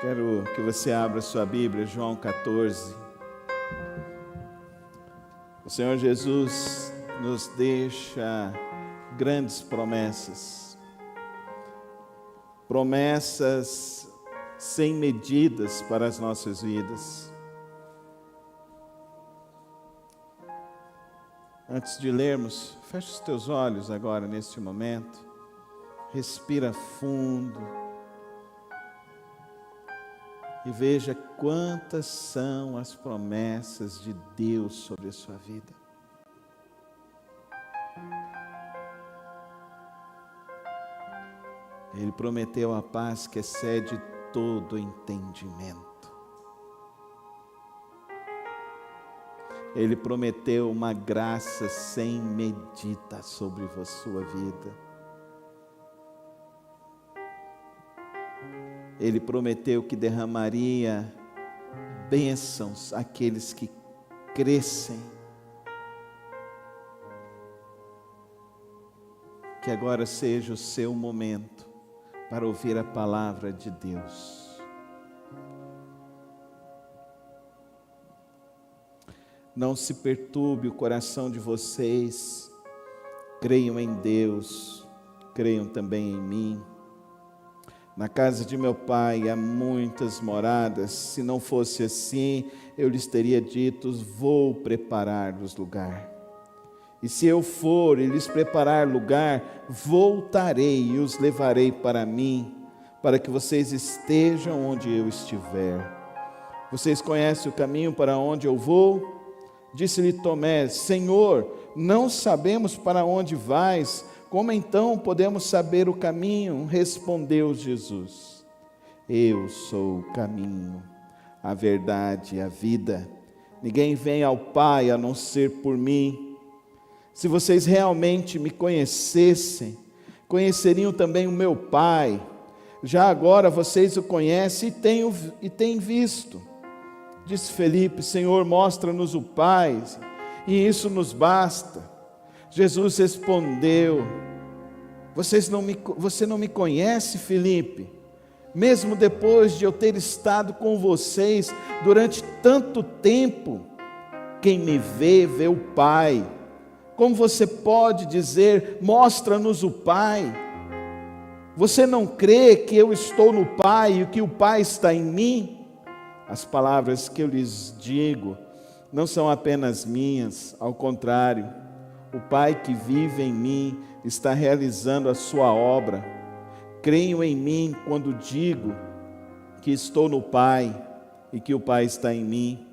Quero que você abra sua Bíblia, João 14. O Senhor Jesus nos deixa grandes promessas. Promessas sem medidas para as nossas vidas. Antes de lermos, feche os teus olhos agora neste momento. Respira fundo. E veja quantas são as promessas de Deus sobre a sua vida. Ele prometeu a paz que excede todo entendimento. Ele prometeu uma graça sem medida sobre a sua vida. Ele prometeu que derramaria bênçãos àqueles que crescem. Que agora seja o seu momento para ouvir a palavra de Deus. Não se perturbe o coração de vocês. Creiam em Deus, creiam também em mim. Na casa de meu pai há muitas moradas. Se não fosse assim, eu lhes teria dito: vou preparar-vos lugar. E se eu for e lhes preparar lugar, voltarei e os levarei para mim, para que vocês estejam onde eu estiver. Vocês conhecem o caminho para onde eu vou? Disse-lhe Tomé: Senhor, não sabemos para onde vais. Como então podemos saber o caminho? Respondeu Jesus: Eu sou o caminho, a verdade e a vida. Ninguém vem ao Pai a não ser por mim. Se vocês realmente me conhecessem, conheceriam também o meu Pai. Já agora vocês o conhecem e têm visto. Disse Felipe: Senhor, mostra-nos o Pai, e isso nos basta. Jesus respondeu: Você não me conhece, Felipe? Mesmo depois de eu ter estado com vocês durante tanto tempo, quem me vê, vê o Pai. Como você pode dizer: mostra-nos o Pai? Você não crê que eu estou no Pai e que o Pai está em mim? As palavras que eu lhes digo não são apenas minhas, ao contrário, o Pai que vive em mim está realizando a sua obra. Creiam em mim quando digo que estou no Pai e que o Pai está em mim.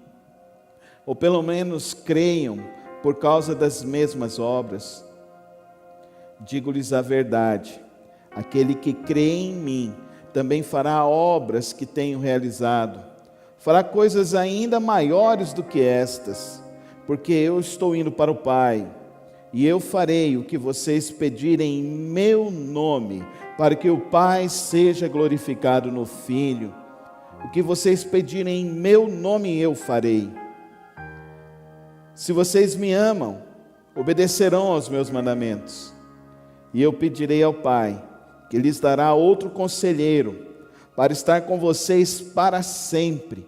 Ou pelo menos creiam por causa das mesmas obras. Digo-lhes a verdade: aquele que crê em mim também fará obras que tenho realizado. Fará coisas ainda maiores do que estas, porque eu estou indo para o Pai. E eu farei o que vocês pedirem em meu nome, para que o Pai seja glorificado no Filho. O que vocês pedirem em meu nome eu farei. Se vocês me amam, obedecerão aos meus mandamentos. E eu pedirei ao Pai, que lhes dará outro conselheiro, para estar com vocês para sempre.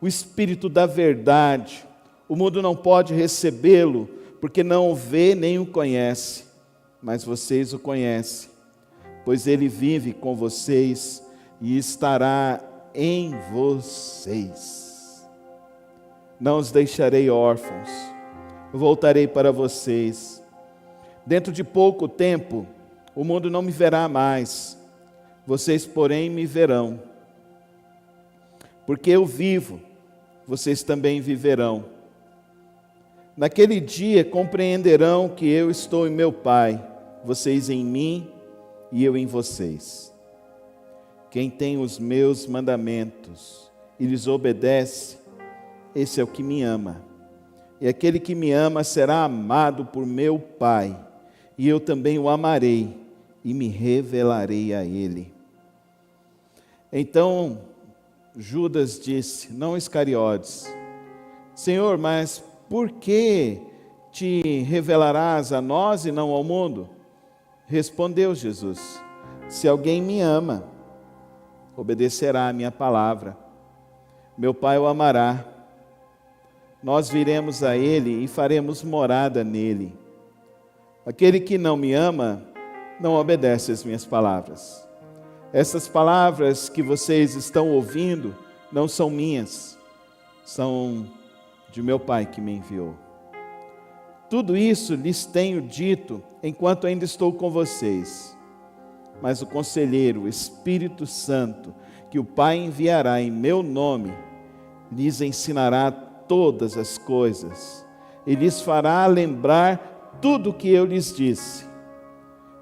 O Espírito da verdade. O mundo não pode recebê-lo, porque não o vê nem o conhece, mas vocês o conhecem, pois ele vive com vocês e estará em vocês. Não os deixarei órfãos, voltarei para vocês. Dentro de pouco tempo, o mundo não me verá mais, vocês, porém, me verão. Porque eu vivo, vocês também viverão. Naquele dia compreenderão que eu estou em meu Pai, vocês em mim e eu em vocês. Quem tem os meus mandamentos e lhes obedece, esse é o que me ama. E aquele que me ama será amado por meu Pai, e eu também o amarei e me revelarei a ele. Então Judas disse, não Iscariotes: Senhor, mas por que te revelarás a nós e não ao mundo? Respondeu Jesus: se alguém me ama, obedecerá à minha palavra. Meu Pai o amará. Nós viremos a ele e faremos morada nele. Aquele que não me ama, não obedece às minhas palavras. Essas palavras que vocês estão ouvindo não são minhas, são de meu Pai que me enviou. Tudo isso lhes tenho dito enquanto ainda estou com vocês. Mas o Conselheiro, o Espírito Santo, que o Pai enviará em meu nome, lhes ensinará todas as coisas e lhes fará lembrar tudo o que eu lhes disse.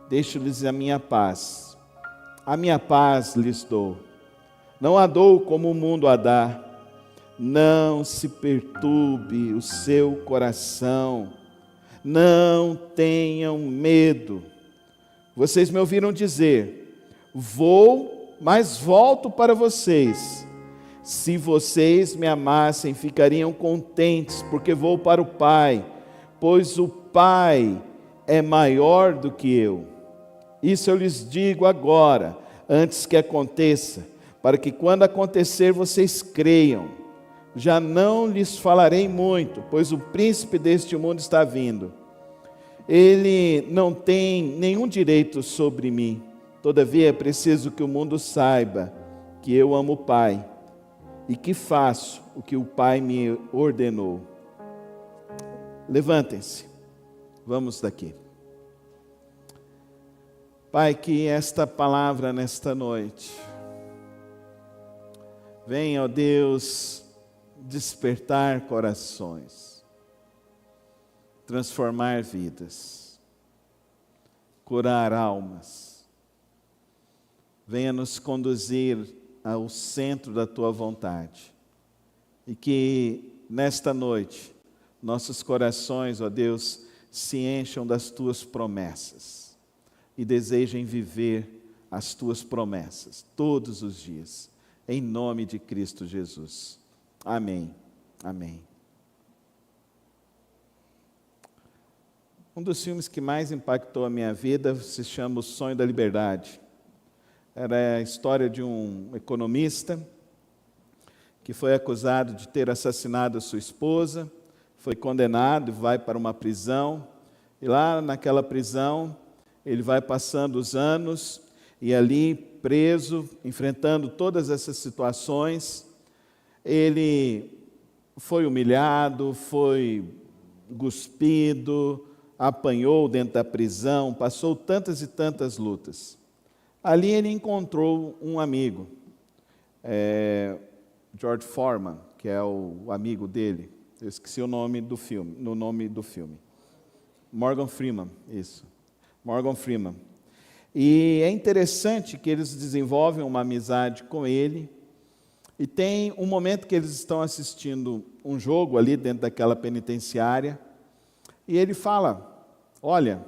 Deixo-lhes a minha paz lhes dou. Não a dou como o mundo a dá. Não se perturbe o seu coração. Não tenham medo. Vocês me ouviram dizer: vou, mas volto para vocês. Se vocês me amassem, ficariam contentes, porque vou para o Pai, pois o Pai é maior do que eu. Isso eu lhes digo agora, antes que aconteça, para que quando acontecer vocês creiam. Já não lhes falarei muito, pois o príncipe deste mundo está vindo. Ele não tem nenhum direito sobre mim. Todavia é preciso que o mundo saiba que eu amo o Pai e que faço o que o Pai me ordenou. Levantem-se, vamos daqui. Pai, que esta palavra nesta noite venha, ó Deus, despertar corações, transformar vidas, curar almas. Venha nos conduzir ao centro da Tua vontade. E que nesta noite, nossos corações, ó Deus, se encham das Tuas promessas e desejem viver as Tuas promessas todos os dias, em nome de Cristo Jesus. Amém. Amém. Um dos filmes que mais impactou a minha vida se chama O Sonho da Liberdade. Era a história de um economista que foi acusado de ter assassinado a sua esposa, foi condenado e vai para uma prisão. E lá naquela prisão, ele vai passando os anos e ali preso, enfrentando todas essas situações, ele foi humilhado, foi cuspido, apanhou dentro da prisão, passou tantas e tantas lutas. Ali ele encontrou um amigo, George Foreman, que é o amigo dele. Eu esqueci o nome do filme, no nome do filme. Morgan Freeman, isso. Morgan Freeman. E é interessante que eles desenvolvem uma amizade com ele. E tem um momento que eles estão assistindo um jogo ali dentro daquela penitenciária. E ele fala: olha,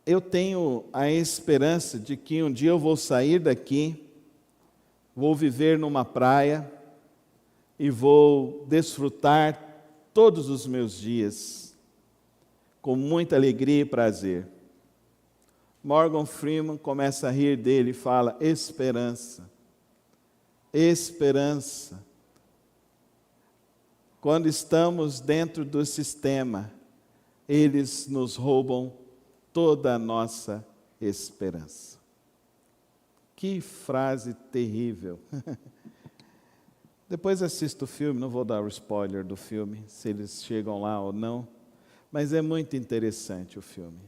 eu tenho a esperança de que um dia eu vou sair daqui, vou viver numa praia e vou desfrutar todos os meus dias com muita alegria e prazer. Morgan Freeman começa a rir dele e fala: esperança, esperança. Quando estamos dentro do sistema, eles nos roubam toda a nossa esperança. Que frase terrível. Depois assista o filme, não vou dar o spoiler do filme, se eles chegam lá ou não, mas é muito interessante o filme.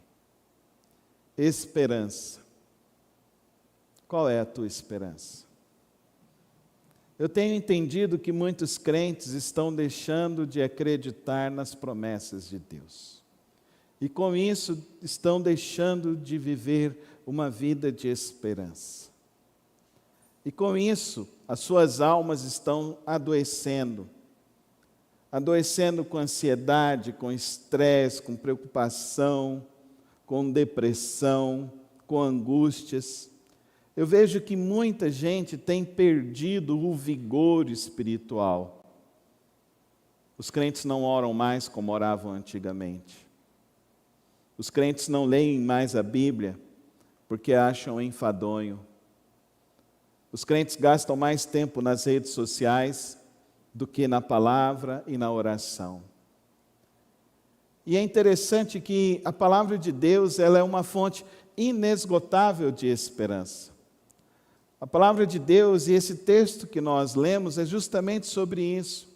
Esperança. Qual é a tua esperança? Eu tenho entendido que muitos crentes estão deixando de acreditar nas promessas de Deus. E com isso estão deixando de viver uma vida de esperança. E com isso, as suas almas estão adoecendo. Adoecendo com ansiedade, com estresse, com preocupação, com depressão, com angústias. Eu vejo que muita gente tem perdido o vigor espiritual. Os crentes não oram mais como oravam antigamente. Os crentes não leem mais a Bíblia porque acham enfadonho. Os crentes gastam mais tempo nas redes sociais do que na palavra e na oração. E é interessante que a palavra de Deus, ela é uma fonte inesgotável de esperança. A palavra de Deus e esse texto que nós lemos é justamente sobre isso.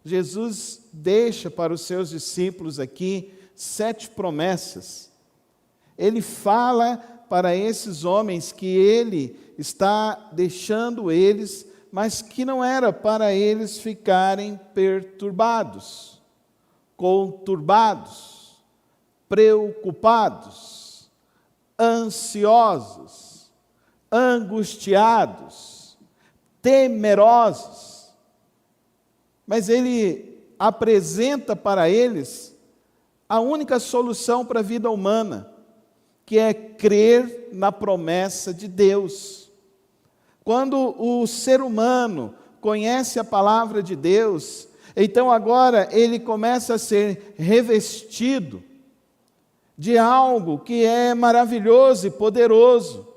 Jesus deixa para os seus discípulos aqui 7 promessas. Ele fala para esses homens que ele está deixando eles, mas que não era para eles ficarem perturbados, conturbados, preocupados, ansiosos, angustiados, temerosos. Mas ele apresenta para eles a única solução para a vida humana, que é crer na promessa de Deus. Quando o ser humano conhece a palavra de Deus, então agora ele começa a ser revestido de algo que é maravilhoso e poderoso.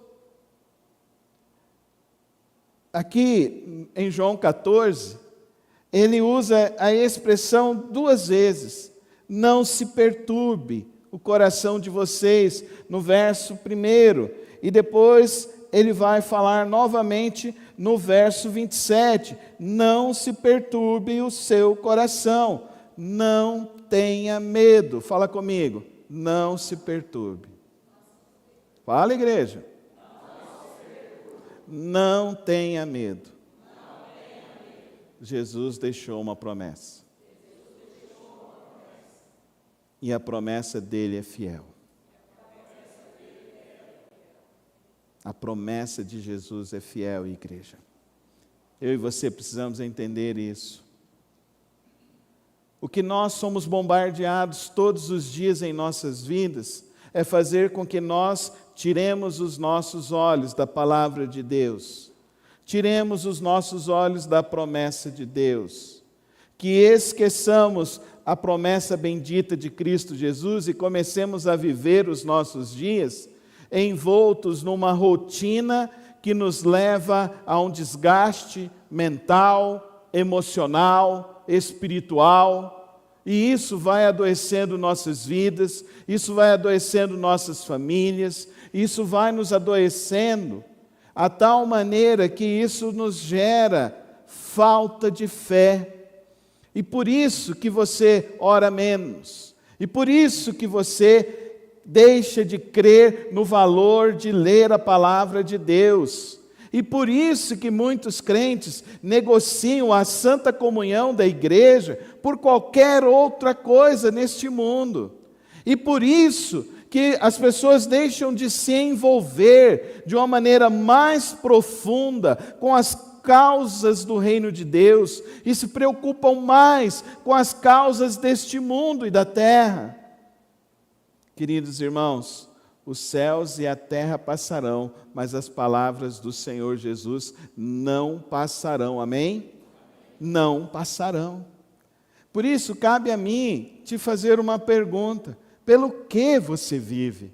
Aqui em João 14, ele usa a expressão 2 vezes, não se perturbe o coração de vocês, no verso 1, e depois ele vai falar novamente no verso 27, não se perturbe o seu coração, não tenha medo. Fala comigo, não se perturbe. Fala, igreja. Não tenha medo. Jesus deixou uma promessa. E a promessa dele é fiel. A promessa de Jesus é fiel, igreja. Eu e você precisamos entender isso. O que nós somos bombardeados todos os dias em nossas vidas é fazer com que nós tiremos os nossos olhos da palavra de Deus, tiremos os nossos olhos da promessa de Deus, que esqueçamos a promessa bendita de Cristo Jesus e comecemos a viver os nossos dias envoltos numa rotina que nos leva a um desgaste mental, emocional, espiritual, e isso vai adoecendo nossas vidas, isso vai adoecendo nossas famílias, isso vai nos adoecendo, a tal maneira que isso nos gera falta de fé. E por isso que você ora menos, e por isso que você deixa de crer no valor de ler a palavra de Deus. E por isso que muitos crentes negociam a santa comunhão da igreja por qualquer outra coisa neste mundo. E por isso que as pessoas deixam de se envolver de uma maneira mais profunda com as causas do reino de Deus e se preocupam mais com as causas deste mundo e da terra. Queridos irmãos, os céus e a terra passarão, mas as palavras do Senhor Jesus não passarão, amém? Não passarão. Por isso, cabe a mim te fazer uma pergunta: pelo que você vive?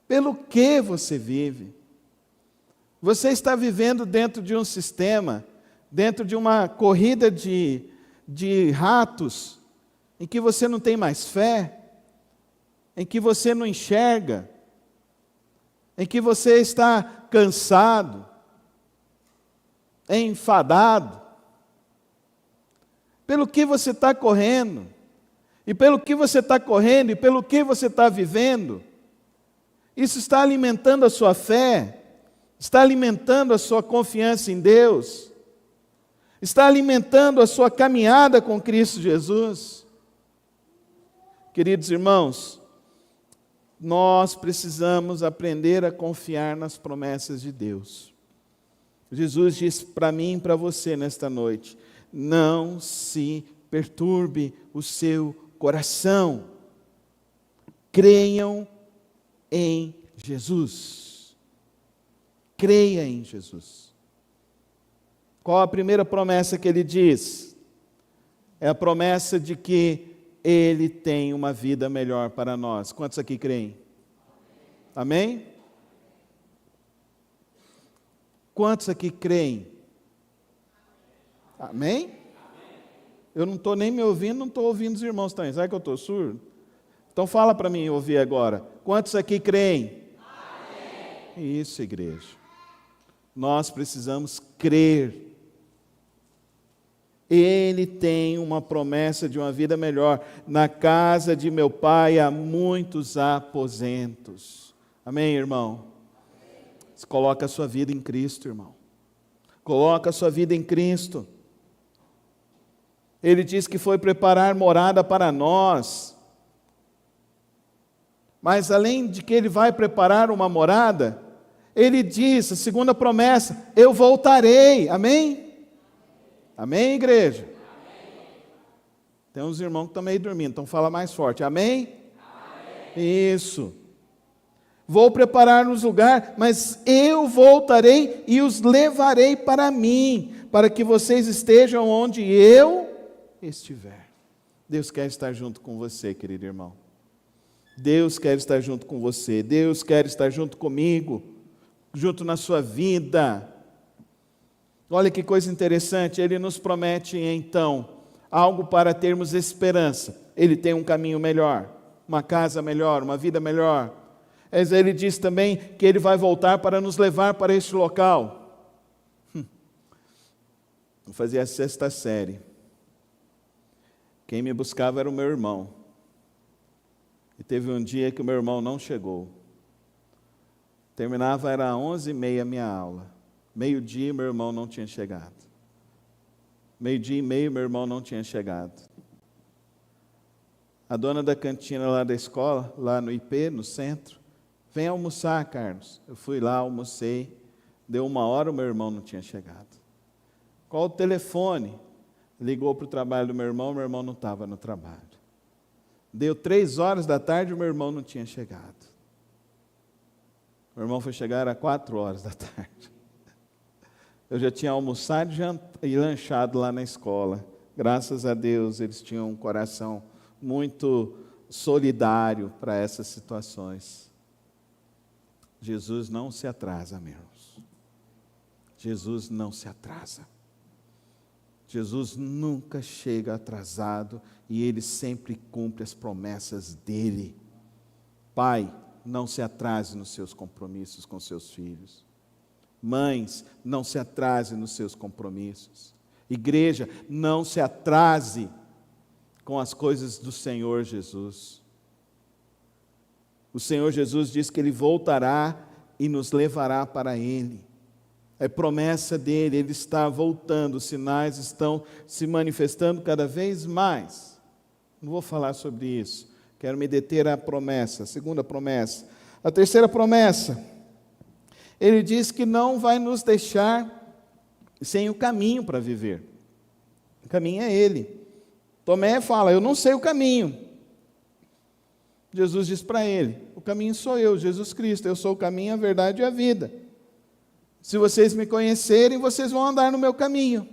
Pelo que você vive? Você está vivendo dentro de um sistema, dentro de uma corrida de ratos, em que você não tem mais fé, em que você não enxerga, em que você está cansado, enfadado? Pelo que você está correndo? E pelo que você está correndo e pelo que você está vivendo? Isso está alimentando a sua fé? Está alimentando a sua confiança em Deus? Está alimentando a sua caminhada com Cristo Jesus? Queridos irmãos, nós precisamos aprender a confiar nas promessas de Deus. Jesus disse para mim e para você nesta noite: não se perturbe o seu coração. Creiam em Jesus. Creia em Jesus. Qual a primeira promessa que ele diz? É a promessa de que Ele tem uma vida melhor para nós. Quantos aqui creem? Amém? Quantos aqui creem? Amém? Eu não estou nem me ouvindo, não estou ouvindo os irmãos também. Será que eu estou surdo? Então fala para mim ouvir agora. Quantos aqui creem? Amém. Isso, igreja. Nós precisamos crer. Ele tem uma promessa de uma vida melhor. Na casa de meu pai há muitos aposentos. Amém, irmão? Você coloca a sua vida em Cristo, irmão. Coloca a sua vida em Cristo. Ele diz que foi preparar morada para nós. Mas além de que ele vai preparar uma morada, ele diz, a segunda promessa, eu voltarei. Amém? Amém, igreja? Amém. Tem uns irmãos que estão meio dormindo, então fala mais forte. Amém? Amém. Isso. Vou preparar-nos lugar, mas eu voltarei e os levarei para mim, para que vocês estejam onde eu estiver. Deus quer estar junto com você, querido irmão. Deus quer estar junto com você. Deus quer estar junto comigo, junto na sua vida. Olha que coisa interessante, ele nos promete então algo para termos esperança. Ele tem um caminho melhor, uma casa melhor, uma vida melhor. Mas ele diz também que ele vai voltar para nos levar para este local. Eu fazia a 6ª série. Quem me buscava era o meu irmão. E teve um dia que o meu irmão não chegou. Terminava, era 11h30 a minha aula. 12h, meu irmão não tinha chegado. 12h30, meu irmão não tinha chegado. A dona da cantina lá da escola, lá no IP, no centro, vem almoçar, Carlos. Eu fui lá, almocei. Deu 1h, o meu irmão não tinha chegado. Qual o telefone? Ligou para o trabalho do meu irmão não estava no trabalho. Deu 3h da tarde, o meu irmão não tinha chegado. Meu irmão foi chegar às 4h da tarde. Eu já tinha almoçado e lanchado lá na escola. Graças a Deus, eles tinham um coração muito solidário para essas situações. Jesus não se atrasa, meus. Jesus não se atrasa. Jesus nunca chega atrasado e Ele sempre cumpre as promessas dEle. Pai, não se atrase nos seus compromissos com seus filhos. Mães, não se atrase nos seus compromissos. Igreja, não se atrase com as coisas do Senhor Jesus. O Senhor Jesus diz que Ele voltará e nos levará para Ele. É promessa dEle, Ele está voltando, os sinais estão se manifestando cada vez mais. Não vou falar sobre isso, quero me deter à promessa, a segunda promessa. A terceira promessa, Ele diz que não vai nos deixar sem o caminho para viver. O caminho é Ele. Tomé fala, eu não sei o caminho. Jesus diz para ele, o caminho sou eu, Jesus Cristo, eu sou o caminho, a verdade e a vida. Se vocês me conhecerem, vocês vão andar no meu caminho.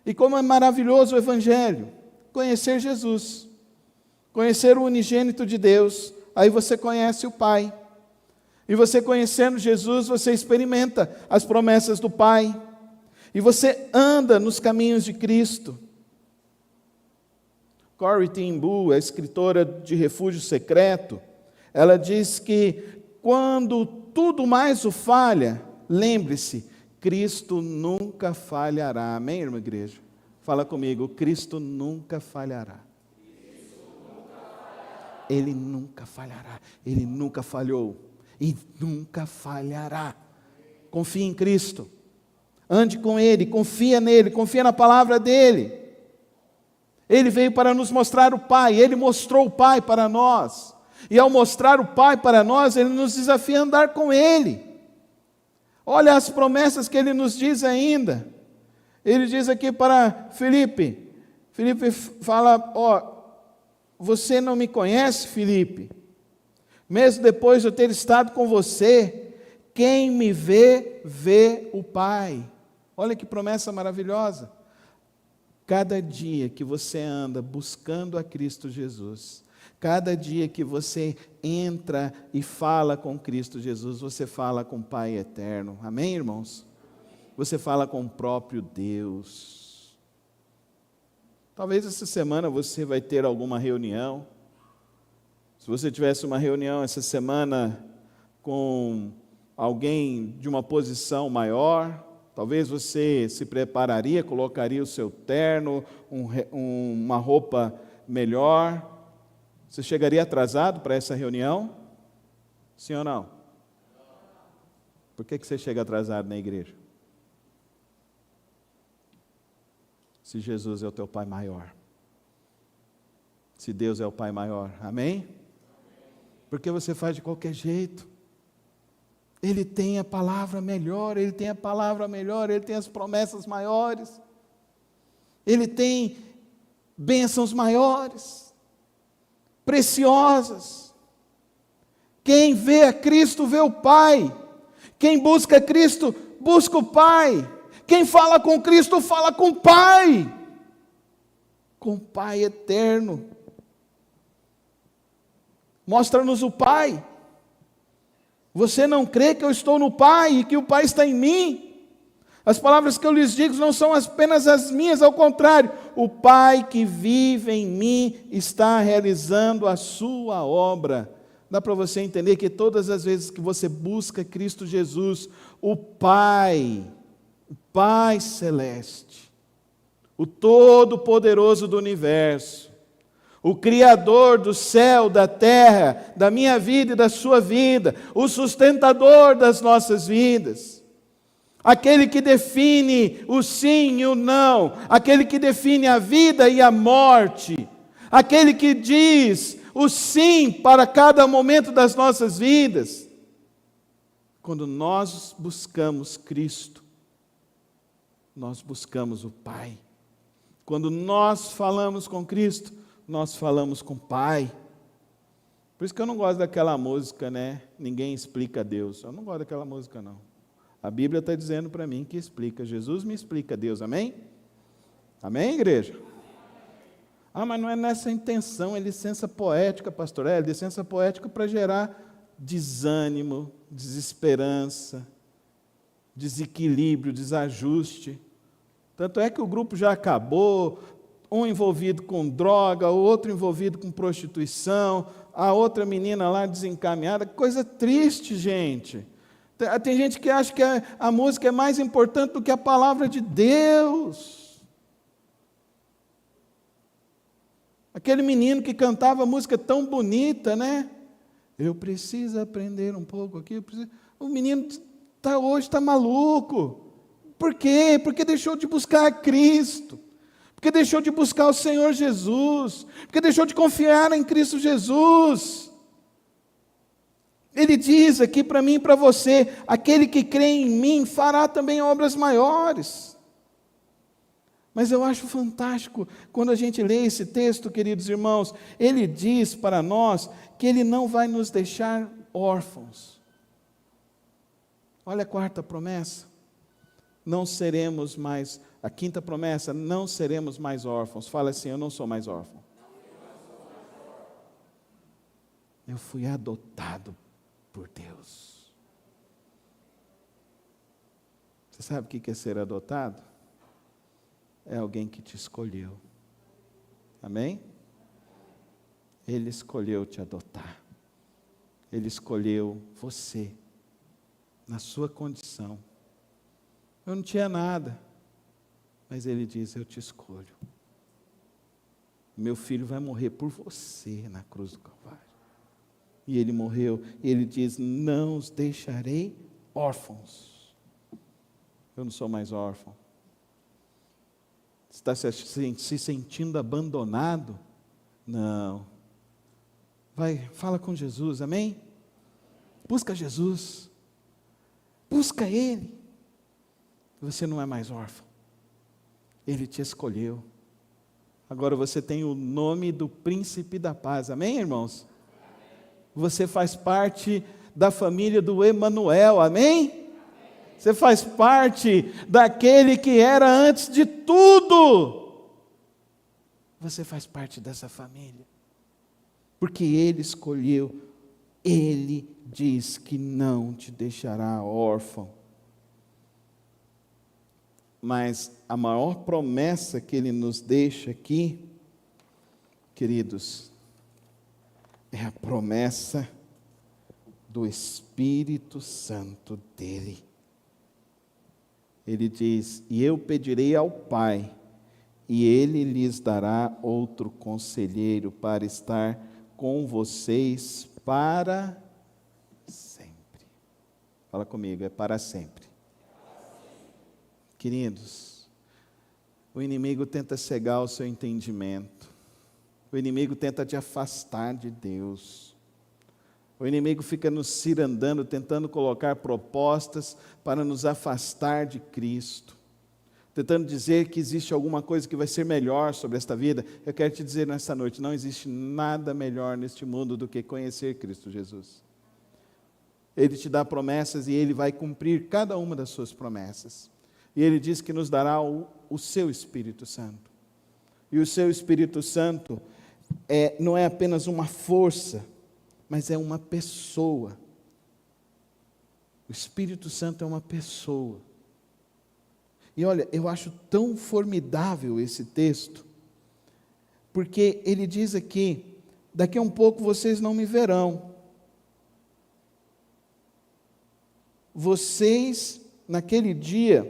E como é maravilhoso o Evangelho, conhecer Jesus, conhecer o unigênito de Deus, aí você conhece o Pai. E você conhecendo Jesus, você experimenta as promessas do Pai. E você anda nos caminhos de Cristo. Corrie ten Boom, a escritora de Refúgio Secreto, ela diz que quando tudo mais o falha, lembre-se, Cristo nunca falhará. Amém, irmã igreja? Fala comigo, Cristo nunca falhará. Ele nunca falhará. Ele nunca falhou. E nunca falhará. Confie em Cristo. Ande com Ele, confia nele, confia na palavra dEle. Ele veio para nos mostrar o Pai, Ele mostrou o Pai para nós. E ao mostrar o Pai para nós, Ele nos desafia a andar com Ele. Olha as promessas que Ele nos diz ainda. Ele diz aqui para Filipe. Filipe fala, você não me conhece, Filipe? Mesmo depois de eu ter estado com você, quem me vê, vê o Pai. Olha que promessa maravilhosa. Cada dia que você anda buscando a Cristo Jesus, cada dia que você entra e fala com Cristo Jesus, você fala com o Pai eterno. Amém, irmãos? você fala com o próprio Deus. Talvez essa semana você vai ter alguma reunião. Se você tivesse uma reunião essa semana com alguém de uma posição maior, talvez você se prepararia, colocaria o seu terno, uma roupa melhor. Você chegaria atrasado para essa reunião? Sim ou não? Por que você chega atrasado na igreja? Se Jesus é o teu Pai maior. Se Deus é o Pai maior. Amém? Porque você faz de qualquer jeito. Ele tem a palavra melhor, Ele tem a palavra melhor, Ele tem as promessas maiores. Ele tem bênçãos maiores, preciosas. Quem vê a Cristo vê o Pai. Quem busca Cristo, busca o Pai. Quem fala com Cristo, fala com o Pai. Com o Pai eterno. Mostra-nos o Pai. Você não crê que eu estou no Pai e que o Pai está em mim? As palavras que eu lhes digo não são apenas as minhas, ao contrário, o Pai que vive em mim está realizando a sua obra. Dá para você entender que todas as vezes que você busca Cristo Jesus, o Pai Celeste, o Todo-Poderoso do Universo, o Criador do céu, da terra, da minha vida e da sua vida, o sustentador das nossas vidas, aquele que define o sim e o não, aquele que define a vida e a morte, aquele que diz o sim para cada momento das nossas vidas. Quando nós buscamos Cristo, nós buscamos o Pai. Quando nós falamos com Cristo, nós falamos com o Pai. Por isso que eu não gosto daquela música, né? Ninguém explica Deus. Eu não gosto daquela música, não. A Bíblia está dizendo para mim que explica. Jesus me explica Deus, amém? Amém, igreja? Mas não é nessa intenção, é licença poética, pastor. É licença poética para gerar desânimo, desesperança, desequilíbrio, desajuste. Tanto é que o grupo já acabou, um envolvido com droga, o outro envolvido com prostituição, a outra menina lá desencaminhada. Coisa triste, gente. Tem gente que acha que a música é mais importante do que a palavra de Deus. Aquele menino que cantava música tão bonita, né? Eu preciso aprender um pouco aqui. O menino hoje está maluco. Por quê? Porque deixou de buscar a Cristo. Porque deixou de buscar o Senhor Jesus. Porque deixou de confiar em Cristo Jesus. Ele diz aqui para mim e para você: aquele que crê em mim fará também obras maiores. Mas eu acho fantástico quando a gente lê esse texto, queridos irmãos. Ele diz para nós que Ele não vai nos deixar órfãos. Olha a quarta promessa. Não seremos mais, a quinta promessa, não seremos mais órfãos. Fala assim: eu não sou mais órfão. Eu fui adotado por Deus. Você sabe o que é ser adotado? É alguém que te escolheu. Amém? Ele escolheu te adotar. Ele escolheu você, na sua condição. Eu não tinha nada, mas Ele diz: eu te escolho. Meu filho vai morrer por você na cruz do Calvário. E Ele morreu, e Ele diz: não os deixarei órfãos. Eu não sou mais órfão. Está se sentindo abandonado? Não. Fala com Jesus, amém? Busca Jesus. Busca Ele. Você não é mais órfão. Ele te escolheu. Agora você tem o nome do Príncipe da Paz, amém, irmãos? Você faz parte da família do Emanuel, amém? Você faz parte daquele que era antes de tudo. Você faz parte dessa família. Porque Ele escolheu. Ele diz que não te deixará órfão. Mas a maior promessa que Ele nos deixa aqui, queridos, é a promessa do Espírito Santo dEle. Ele diz: e eu pedirei ao Pai, e Ele lhes dará outro conselheiro para estar com vocês para sempre. Fala comigo, é para sempre. Queridos, o inimigo tenta cegar o seu entendimento. O inimigo tenta te afastar de Deus. O inimigo fica nos cirandando, tentando colocar propostas para nos afastar de Cristo. Tentando dizer que existe alguma coisa que vai ser melhor sobre esta vida. Eu quero te dizer nesta noite, não existe nada melhor neste mundo do que conhecer Cristo Jesus. Ele te dá promessas e Ele vai cumprir cada uma das suas promessas. E Ele diz que nos dará o seu Espírito Santo. E o seu Espírito Santo não é apenas uma força, mas é uma pessoa. O Espírito Santo é uma pessoa. E olha, eu acho tão formidável esse texto, porque ele diz aqui: daqui a um pouco vocês não me verão. Vocês, naquele dia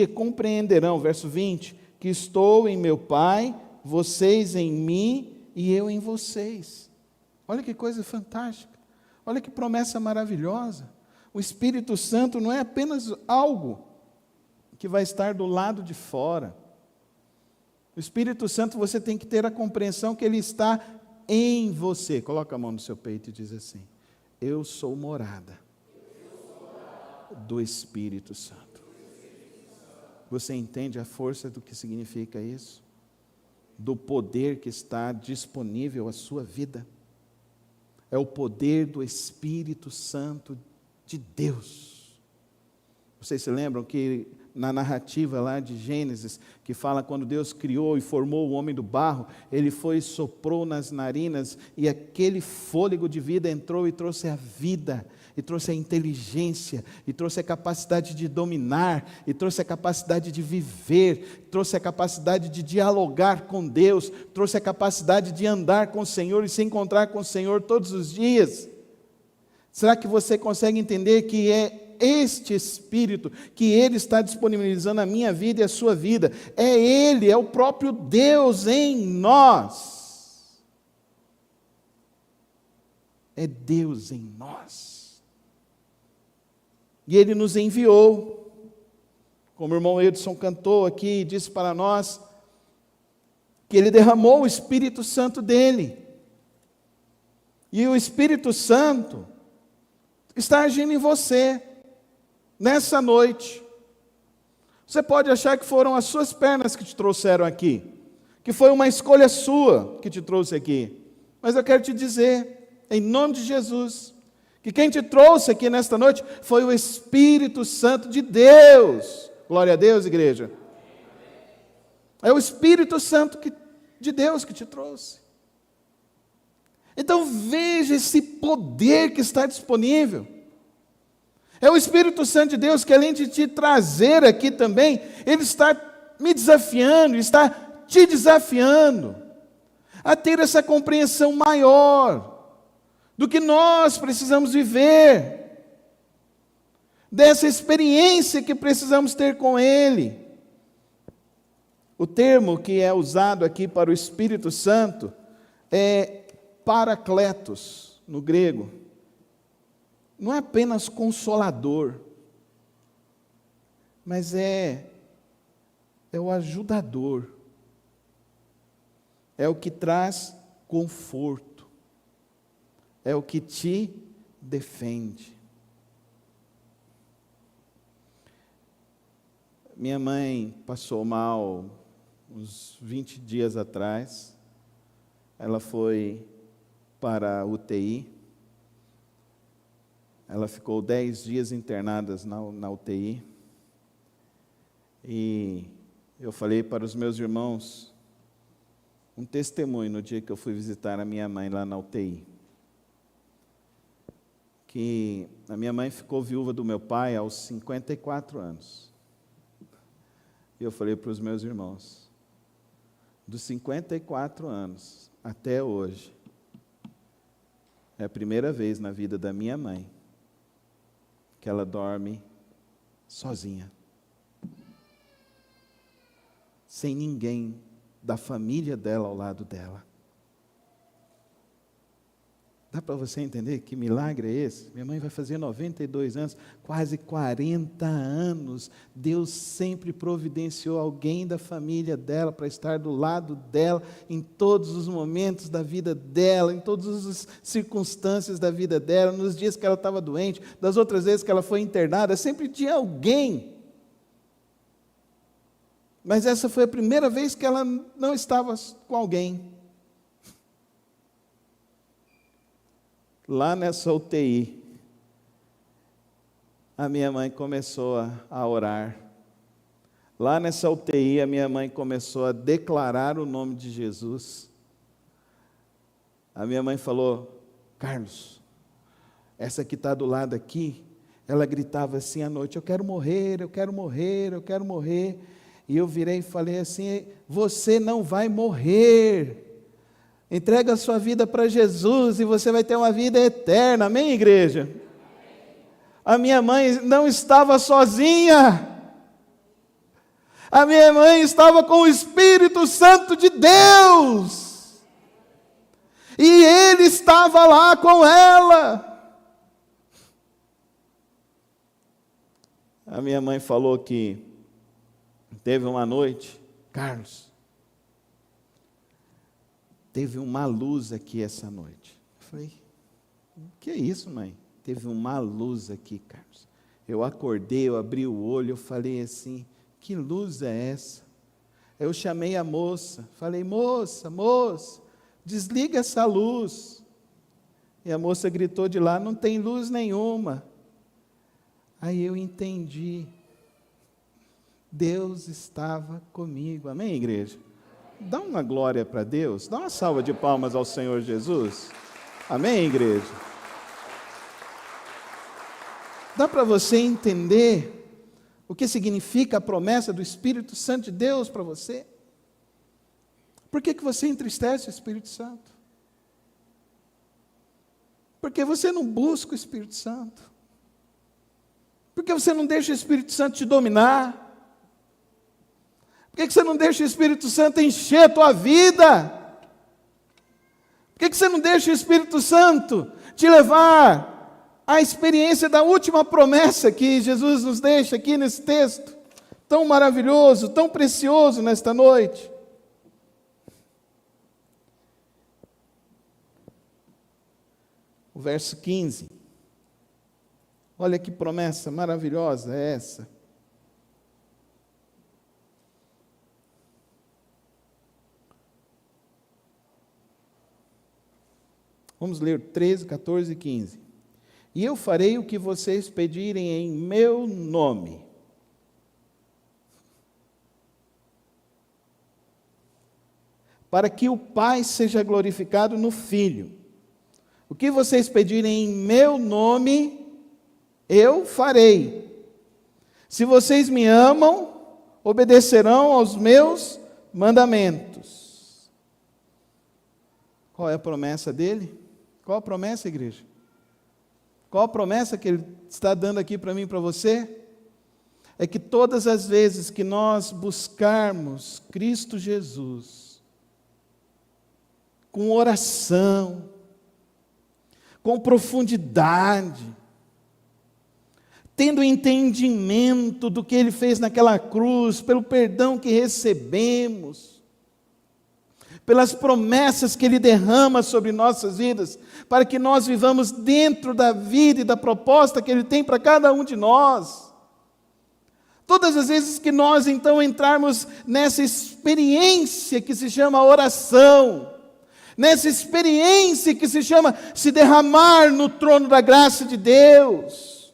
compreenderão, verso 20, que estou em meu Pai, vocês em mim e eu em vocês. Olha que coisa fantástica, olha que promessa maravilhosa. O Espírito Santo não é apenas algo que vai estar do lado de fora. O Espírito Santo, você tem que ter a compreensão que Ele está em você. Coloca a mão no seu peito e diz assim: eu sou morada do Espírito Santo. Você entende a força do que significa isso? Do poder que está disponível à sua vida. É o poder do Espírito Santo de Deus. Vocês se lembram que na narrativa lá de Gênesis, que fala quando Deus criou e formou o homem do barro, Ele foi e soprou nas narinas, e aquele fôlego de vida entrou e trouxe a vida, e trouxe a inteligência, e trouxe a capacidade de dominar, e trouxe a capacidade de viver, trouxe a capacidade de dialogar com Deus, trouxe a capacidade de andar com o Senhor e se encontrar com o Senhor todos os dias. Será que você consegue entender que é este Espírito que Ele está disponibilizando a minha vida e a sua vida? É Ele, é o próprio Deus em nós. É Deus em nós. E Ele nos enviou, como o irmão Edson cantou aqui e disse para nós, que Ele derramou o Espírito Santo dEle. E o Espírito Santo está agindo em você. Nessa noite, você pode achar que foram as suas pernas que te trouxeram aqui, que foi uma escolha sua que te trouxe aqui, mas eu quero te dizer, em nome de Jesus, que quem te trouxe aqui nesta noite foi o Espírito Santo de Deus. Glória a Deus, igreja. É o Espírito Santo de Deus que te trouxe. Então veja esse poder que está disponível. É o Espírito Santo de Deus que, além de te trazer aqui também, Ele está me desafiando, está te desafiando a ter essa compreensão maior do que nós precisamos viver, dessa experiência que precisamos ter com Ele. O termo que é usado aqui para o Espírito Santo é Paracletos, no grego. Não é apenas consolador, mas é o ajudador, é o que traz conforto, é o que te defende. Minha mãe passou mal uns 20 dias atrás, ela foi para a UTI, ela ficou 10 dias internada na UTI, e eu falei para os meus irmãos um testemunho no dia que eu fui visitar a minha mãe lá na UTI, que a minha mãe ficou viúva do meu pai aos 54 anos, E eu falei para os meus irmãos, dos 54 anos até hoje, é a primeira vez na vida da minha mãe que ela dorme sozinha. Sem ninguém da família dela ao lado dela. Dá para você entender que milagre é esse? Minha mãe vai fazer 92 anos, quase 40 anos. Deus sempre providenciou alguém da família dela para estar do lado dela em todos os momentos da vida dela, em todas as circunstâncias da vida dela, nos dias que ela estava doente, das outras vezes que ela foi internada, sempre tinha alguém. Mas essa foi a primeira vez que ela não estava com alguém. Lá nessa UTI, a minha mãe começou a orar. Lá nessa UTI, a minha mãe começou a declarar o nome de Jesus. A minha mãe falou, Carlos, essa que está do lado aqui, ela gritava assim à noite, eu quero morrer, eu quero morrer, eu quero morrer. E eu virei e falei assim, você não vai morrer. Entrega a sua vida para Jesus e você vai ter uma vida eterna. Amém, igreja? A minha mãe não estava sozinha. A minha mãe estava com o Espírito Santo de Deus. E Ele estava lá com ela. A minha mãe falou que teve uma noite, Carlos, teve uma luz aqui essa noite. Eu falei, o que é isso, mãe? Teve uma luz aqui, Carlos. Eu acordei, eu abri o olho, eu falei assim, que luz é essa? Eu chamei a moça, falei, moça, desliga essa luz. E a moça gritou de lá, não tem luz nenhuma. Aí eu entendi, Deus estava comigo. Amém, igreja? Dá uma glória para Deus, dá uma salva de palmas ao Senhor Jesus. Amém, igreja? Dá para você entender o que significa a promessa do Espírito Santo de Deus para você? Por que você entristece o Espírito Santo? Porque você não busca o Espírito Santo. Porque você não deixa o Espírito Santo te dominar. Por que você não deixa o Espírito Santo encher a tua vida? Por que você não deixa o Espírito Santo te levar à experiência da última promessa que Jesus nos deixa aqui nesse texto, tão maravilhoso, tão precioso nesta noite? O verso 15. Olha que promessa maravilhosa é essa. Vamos ler 13, 14 e 15. E eu farei o que vocês pedirem em meu nome. Para que o Pai seja glorificado no Filho. O que vocês pedirem em meu nome, eu farei. Se vocês me amam, obedecerão aos meus mandamentos. Qual é a promessa dele? Qual a promessa, igreja? Qual a promessa que ele está dando aqui para mim e para você? É que todas as vezes que nós buscarmos Cristo Jesus, com oração, com profundidade, tendo entendimento do que Ele fez naquela cruz, pelo perdão que recebemos, pelas promessas que Ele derrama sobre nossas vidas, para que nós vivamos dentro da vida e da proposta que Ele tem para cada um de nós. Todas as vezes que nós então entrarmos nessa experiência que se chama oração, nessa experiência que se chama se derramar no trono da graça de Deus,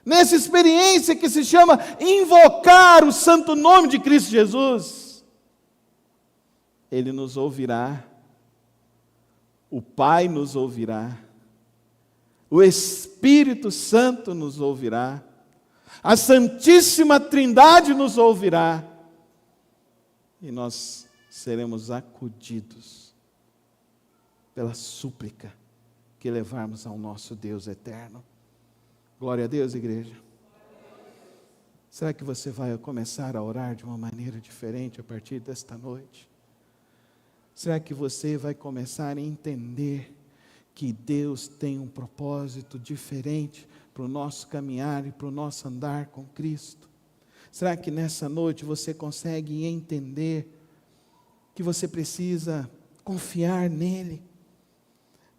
nessa experiência que se chama invocar o santo nome de Cristo Jesus, Ele nos ouvirá, o Pai nos ouvirá, o Espírito Santo nos ouvirá, A Santíssima Trindade nos ouvirá. E nós seremos acudidos pela súplica que levarmos ao nosso Deus eterno. Glória a Deus, igreja. Será que você vai começar a orar de uma maneira diferente a partir desta noite? Será que você vai começar a entender que Deus tem um propósito diferente para o nosso caminhar e para o nosso andar com Cristo? Será que nessa noite você consegue entender que você precisa confiar nele,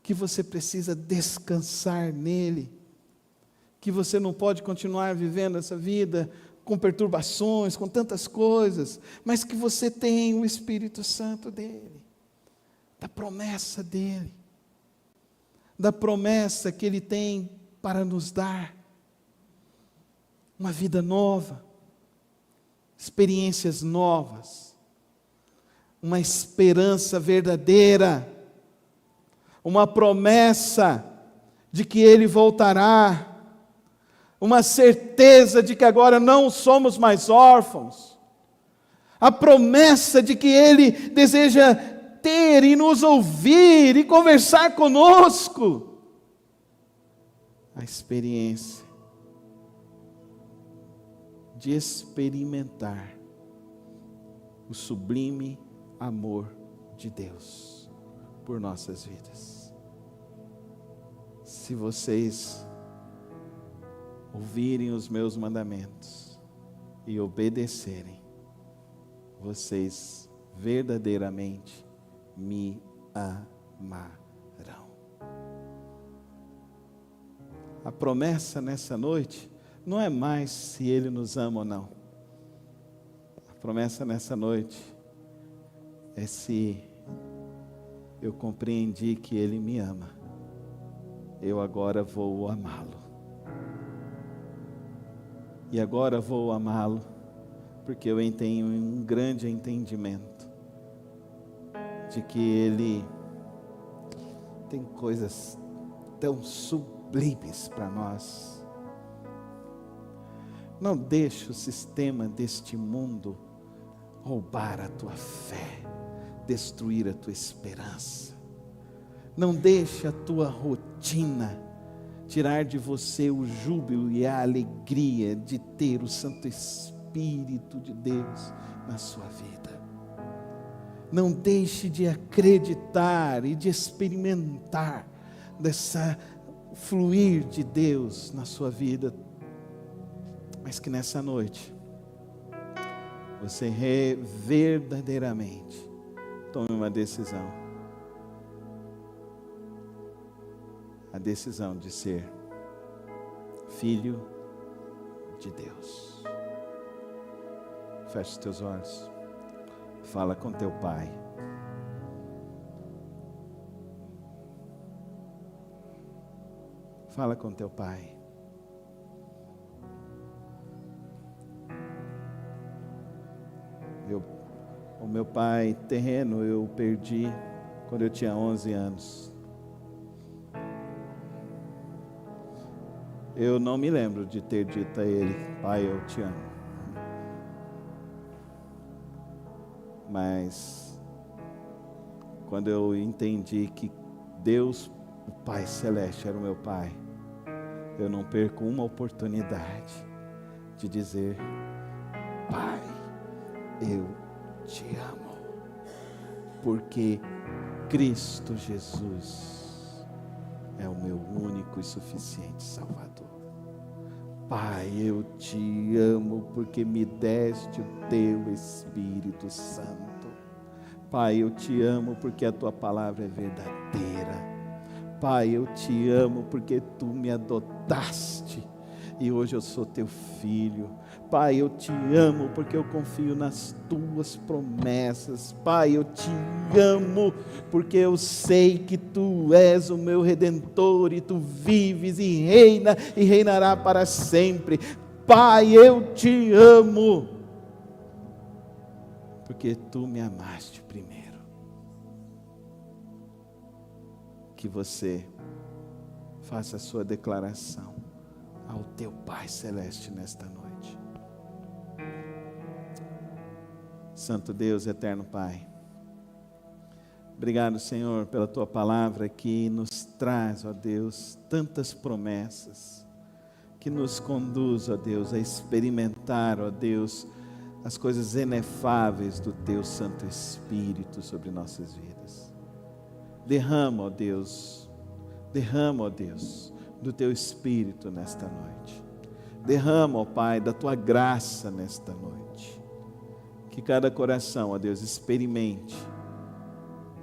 que você precisa descansar nele, que você não pode continuar vivendo essa vida com perturbações, com tantas coisas, mas que você tem o Espírito Santo dele, da promessa dele, da promessa que ele tem para nos dar uma vida nova, experiências novas, uma esperança verdadeira, uma promessa de que ele voltará, uma certeza de que agora não somos mais órfãos, a promessa de que ele deseja ter e nos ouvir e conversar conosco, a experiência de experimentar o sublime amor de Deus por nossas vidas. Se vocês ouvirem os meus mandamentos e obedecerem, vocês verdadeiramente me amarão. A promessa nessa noite não é mais se Ele nos ama ou não. A promessa nessa noite é se eu compreendi que Ele me ama, eu agora vou amá-lo. E agora vou amá-lo, porque eu tenho um grande entendimento de que Ele tem coisas tão sublimes para nós. Não deixe o sistema deste mundo roubar a tua fé, destruir a tua esperança. Não deixe a tua rotina tirar de você o júbilo e a alegria de ter o Santo Espírito de Deus na sua vida. Não deixe de acreditar e de experimentar dessa fluir de Deus na sua vida, mas que nessa noite você verdadeiramente tome uma decisão. A decisão de ser filho de Deus. Feche os teus olhos. Fala com teu pai. Fala com teu pai. O meu pai terreno eu perdi quando eu tinha 11 anos. Eu não me lembro de ter dito a ele: pai, eu te amo. Mas quando eu entendi que Deus, o Pai Celeste, era o meu pai, eu não perco uma oportunidade de dizer: pai, eu te amo, porque Cristo Jesus é o meu único e suficiente Salvador. Pai, eu te amo porque me deste o teu Espírito Santo. Pai, eu te amo porque a tua palavra é verdadeira. Pai, eu te amo porque tu me adotaste e hoje eu sou teu filho. Pai, eu te amo porque eu confio nas tuas promessas. Pai, eu te amo porque eu sei que tu és o meu Redentor e tu vives e reina e reinará para sempre. Pai, eu te amo porque tu me amaste primeiro. Que você faça a sua declaração ao teu Pai Celeste nesta noite. Santo Deus, eterno Pai, obrigado, Senhor, pela Tua palavra que nos traz, ó Deus, tantas promessas, que nos conduz, ó Deus, a experimentar, ó Deus, as coisas inefáveis do Teu Santo Espírito sobre nossas vidas. Derrama, ó Deus, do Teu Espírito nesta noite. Derrama, ó Pai, da Tua graça nesta noite. Que cada coração, ó Deus, experimente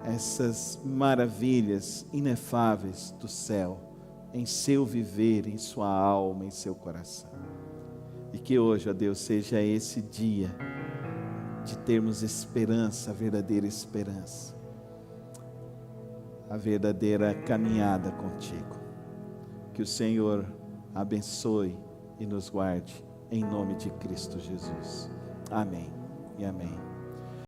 essas maravilhas inefáveis do céu em seu viver, em sua alma, em seu coração. E que hoje, ó Deus, seja esse dia de termos esperança, a verdadeira esperança, a verdadeira caminhada contigo. Que o Senhor abençoe e nos guarde, em nome de Cristo Jesus. Amém e amém.